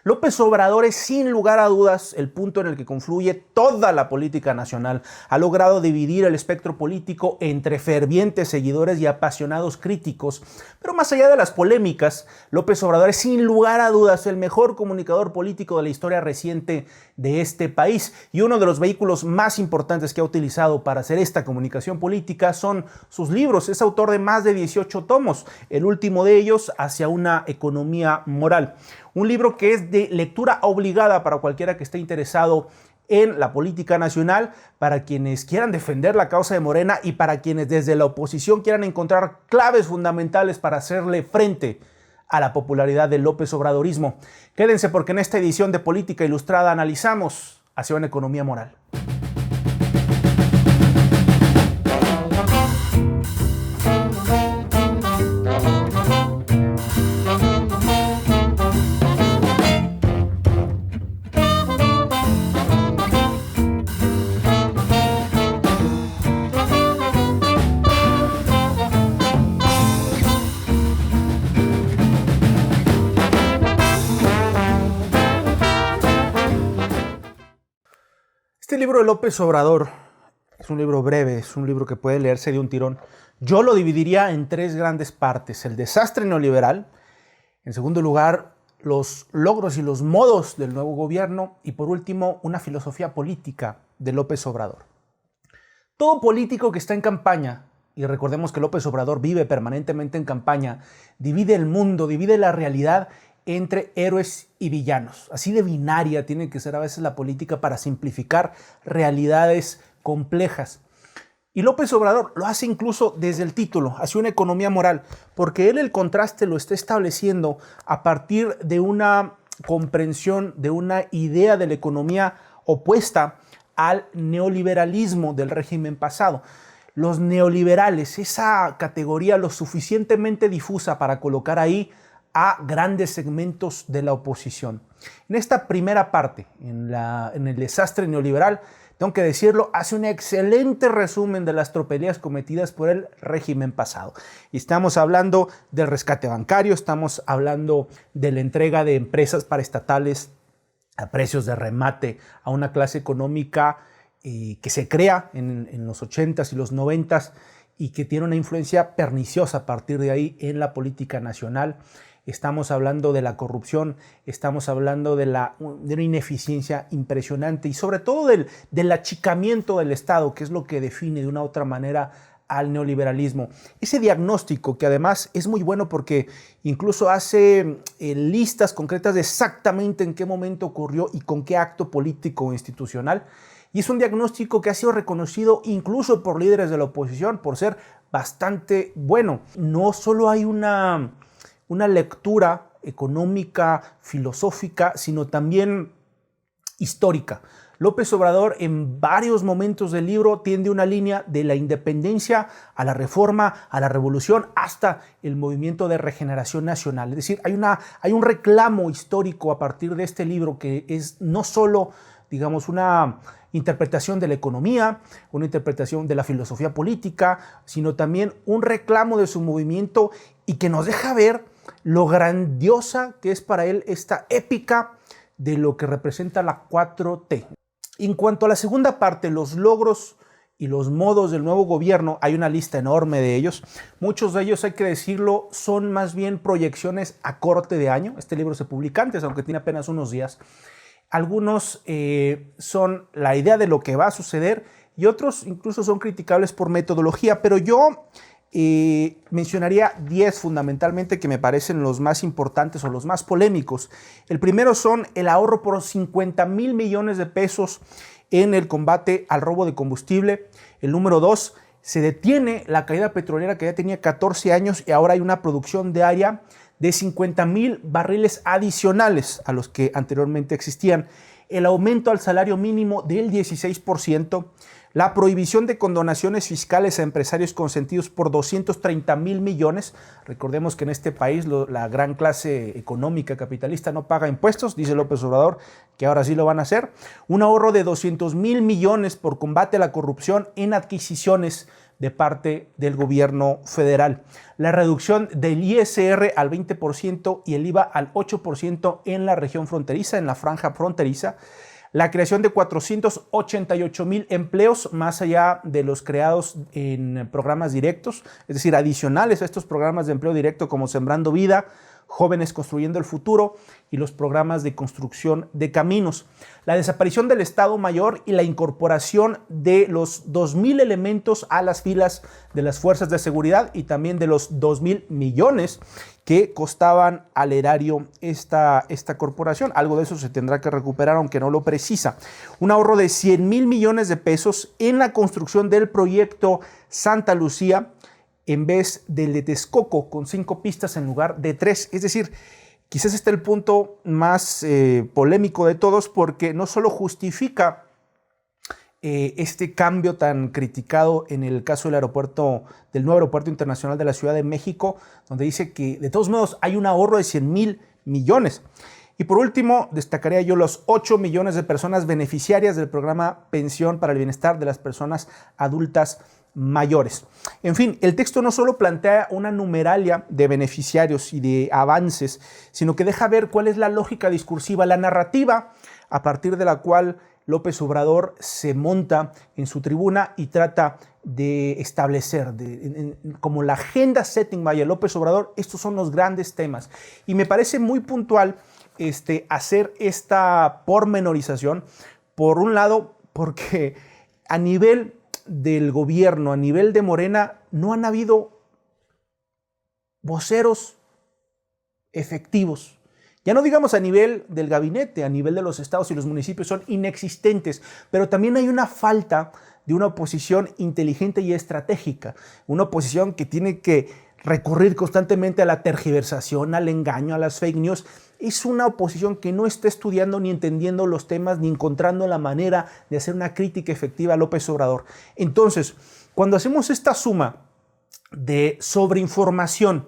López Obrador es sin lugar a dudas el punto en el que confluye toda la política nacional. Ha logrado dividir el espectro político entre fervientes seguidores y apasionados críticos. Pero más allá de las polémicas, López Obrador es sin lugar a dudas el mejor comunicador político de la historia reciente de este país. Y uno de los vehículos más importantes que ha utilizado para hacer esta comunicación política son sus libros. Es autor de más de 18 tomos, el último de ellos, Hacia una economía moral. Un libro que es de lectura obligada para cualquiera que esté interesado en la política nacional, para quienes quieran defender la causa de Morena y para quienes desde la oposición quieran encontrar claves fundamentales para hacerle frente a la popularidad del López Obradorismo. Quédense porque en esta edición de Política Ilustrada analizamos Hacia una economía moral. Este libro de López Obrador es un libro breve, es un libro que puede leerse de un tirón. Yo lo dividiría en tres grandes partes: el desastre neoliberal, en segundo lugar, los logros y los modos del nuevo gobierno y por último, una filosofía política de López Obrador. Todo político que está en campaña, y recordemos que López Obrador vive permanentemente en campaña, divide el mundo, divide la realidad entre héroes y villanos. Así de binaria tiene que ser a veces la política para simplificar realidades complejas. Y López Obrador lo hace incluso desde el título, Hacia una economía moral, porque él el contraste lo está estableciendo a partir de una comprensión, de una idea de la economía opuesta al neoliberalismo del régimen pasado. Los neoliberales, esa categoría lo suficientemente difusa para colocar ahí a grandes segmentos de la oposición. En esta primera parte, en el desastre neoliberal, tengo que decirlo, hace un excelente resumen de las tropelías cometidas por el régimen pasado. Y estamos hablando del rescate bancario, estamos hablando de la entrega de empresas paraestatales a precios de remate a una clase económica que se crea en los 80s y los 90s y que tiene una influencia perniciosa a partir de ahí en la política nacional. Estamos hablando de la corrupción, estamos hablando de una ineficiencia impresionante y sobre todo del achicamiento del Estado, que es lo que define de una u otra manera al neoliberalismo. Ese diagnóstico que además es muy bueno porque incluso hace listas concretas de exactamente en qué momento ocurrió y con qué acto político o institucional. Y es un diagnóstico que ha sido reconocido incluso por líderes de la oposición por ser bastante bueno. No solo hay una lectura económica, filosófica, sino también histórica. López Obrador en varios momentos del libro tiende una línea de la independencia a la reforma, a la revolución, hasta el movimiento de regeneración nacional. Es decir, hay un reclamo histórico a partir de este libro que es no solo, digamos, una interpretación de la economía, una interpretación de la filosofía política, sino también un reclamo de su movimiento y que nos deja ver lo grandiosa que es para él esta épica de lo que representa la 4T. En cuanto a la segunda parte, los logros y los modos del nuevo gobierno, hay una lista enorme de ellos. Muchos de ellos, hay que decirlo, son más bien proyecciones a corte de año. Este libro se publica antes, aunque tiene apenas unos días. Algunos son la idea de lo que va a suceder y otros incluso son criticables por metodología, pero yo mencionaría 10 fundamentalmente que me parecen los más importantes o los más polémicos. El primero son el ahorro por 50,000 millones de pesos en el combate al robo de combustible. El número 2, se detiene la caída petrolera que ya tenía 14 años y ahora hay una producción diaria de 50,000 barriles adicionales a los que anteriormente existían. El aumento al salario mínimo del 16%, la prohibición de condonaciones fiscales a empresarios consentidos por 230,000 millones. Recordemos que en este país la gran clase económica capitalista no paga impuestos, dice López Obrador, que ahora sí lo van a hacer. Un ahorro de 200,000 millones por combate a la corrupción en adquisiciones de parte del gobierno federal. La reducción del ISR al 20% y el IVA al 8% en la región fronteriza, en la franja fronteriza. La creación de 488,000 empleos más allá de los creados en programas directos, es decir, adicionales a estos programas de empleo directo como Sembrando Vida, Jóvenes Construyendo el Futuro y los programas de construcción de caminos. La desaparición del Estado Mayor y la incorporación de los 2,000 elementos a las filas de las fuerzas de seguridad y también de los 2,000 millones que costaban al erario esta corporación. Algo de eso se tendrá que recuperar, aunque no lo precisa. Un ahorro de 100,000 millones de pesos en la construcción del proyecto Santa Lucía, en vez del de Texcoco, con 5 pistas en lugar de 3. Es decir, quizás este es el punto más polémico de todos, porque no solo justifica este cambio tan criticado en el caso del nuevo aeropuerto internacional de la Ciudad de México, donde dice que de todos modos hay un ahorro de 100,000 millones. Y por último, destacaría yo los 8 millones de personas beneficiarias del programa Pensión para el Bienestar de las Personas Adultas Mayores. En fin, el texto no solo plantea una numeralia de beneficiarios y de avances, sino que deja ver cuál es la lógica discursiva, la narrativa a partir de la cual López Obrador se monta en su tribuna y trata de establecer, como la agenda setting vaya López Obrador, estos son los grandes temas. Y me parece muy puntual hacer esta pormenorización, por un lado, porque a nivel del gobierno, a nivel de Morena, no han habido voceros efectivos. Ya no digamos a nivel del gabinete, a nivel de los estados y los municipios son inexistentes, pero también hay una falta de una oposición inteligente y estratégica, una oposición que tiene que recurrir constantemente a la tergiversación, al engaño, a las fake news. Es una oposición que no está estudiando ni entendiendo los temas ni encontrando la manera de hacer una crítica efectiva a López Obrador. Entonces, cuando hacemos esta suma de sobreinformación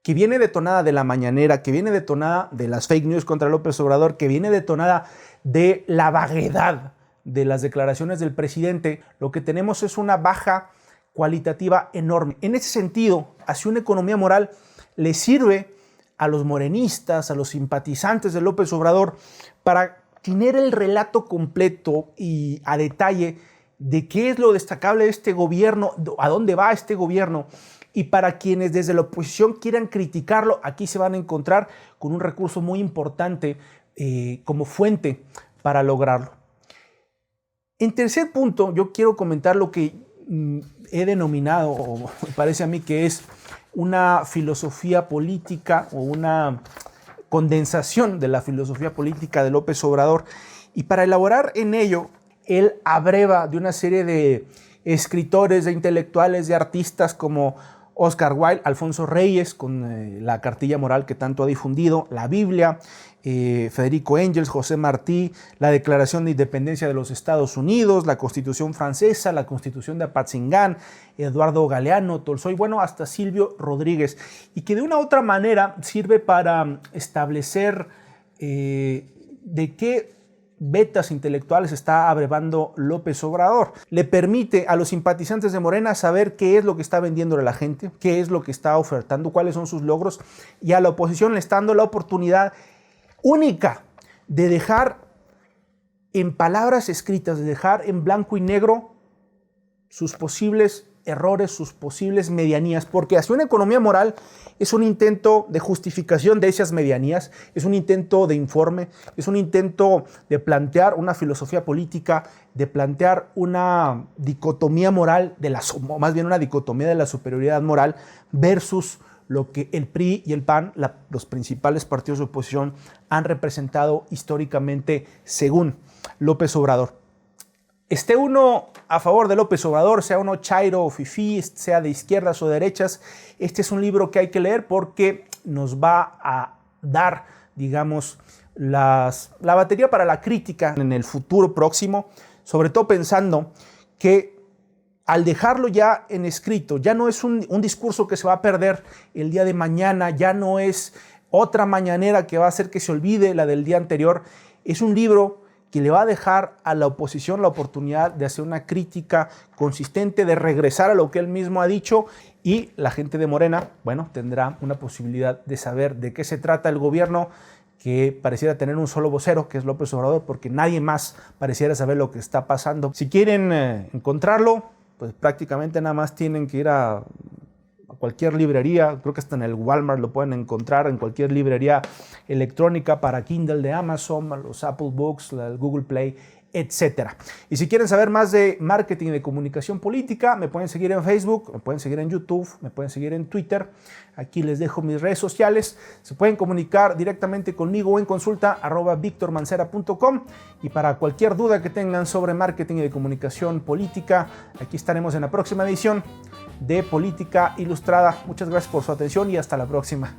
que viene detonada de la mañanera, que viene detonada de las fake news contra López Obrador, que viene detonada de la vaguedad de las declaraciones del presidente, lo que tenemos es una baja cualitativa enorme. En ese sentido, hacia una economía moral le sirve a los morenistas, a los simpatizantes de López Obrador, para tener el relato completo y a detalle de qué es lo destacable de este gobierno, a dónde va este gobierno, y para quienes desde la oposición quieran criticarlo, aquí se van a encontrar con un recurso muy importante como fuente para lograrlo. En tercer punto, yo quiero comentar lo que he denominado, o me parece a mí que es una filosofía política o una condensación de la filosofía política de López Obrador. Y para elaborar en ello, él abreva de una serie de escritores, de intelectuales, de artistas como Oscar Wilde, Alfonso Reyes, con la cartilla moral que tanto ha difundido, la Biblia, Federico Engels, José Martí, la Declaración de Independencia de los Estados Unidos, la Constitución Francesa, la Constitución de Apatzingán, Eduardo Galeano, Tolstoy, bueno, hasta Silvio Rodríguez, y que de una u otra manera sirve para establecer de qué vetas intelectuales está abrevando López Obrador. Le permite a los simpatizantes de Morena saber qué es lo que está vendiendo a la gente, qué es lo que está ofertando, cuáles son sus logros, y a la oposición le está dando la oportunidad única de dejar en palabras escritas, de dejar en blanco y negro sus posibles errores, sus posibles medianías, porque hacia una economía moral es un intento de justificación de esas medianías, es un intento de informe, es un intento de plantear una filosofía política, de plantear una dicotomía moral, más bien una dicotomía de la superioridad moral versus lo que el PRI y el PAN, los principales partidos de oposición, han representado históricamente según López Obrador. Esté uno a favor de López Obrador, sea uno chairo o fifí, sea de izquierdas o derechas, este es un libro que hay que leer porque nos va a dar, digamos, la batería para la crítica en el futuro próximo, sobre todo pensando que al dejarlo ya en escrito, ya no es un discurso que se va a perder el día de mañana, ya no es otra mañanera que va a hacer que se olvide la del día anterior, es un libro que le va a dejar a la oposición la oportunidad de hacer una crítica consistente, de regresar a lo que él mismo ha dicho, y la gente de Morena, bueno, tendrá una posibilidad de saber de qué se trata el gobierno, que pareciera tener un solo vocero, que es López Obrador, porque nadie más pareciera saber lo que está pasando. Si quieren encontrarlo, pues prácticamente nada más tienen que ir a cualquier librería, creo que hasta en el Walmart lo pueden encontrar, en cualquier librería electrónica para Kindle de Amazon, los Apple Books, el Google Play, etc. Y si quieren saber más de marketing y de comunicación política, me pueden seguir en Facebook, me pueden seguir en YouTube, me pueden seguir en Twitter. Aquí les dejo mis redes sociales. Se pueden comunicar directamente conmigo o en consulta @victormancera.com. Y para cualquier duda que tengan sobre marketing y de comunicación política, aquí estaremos en la próxima edición de Política Ilustrada. Muchas gracias por su atención y hasta la próxima.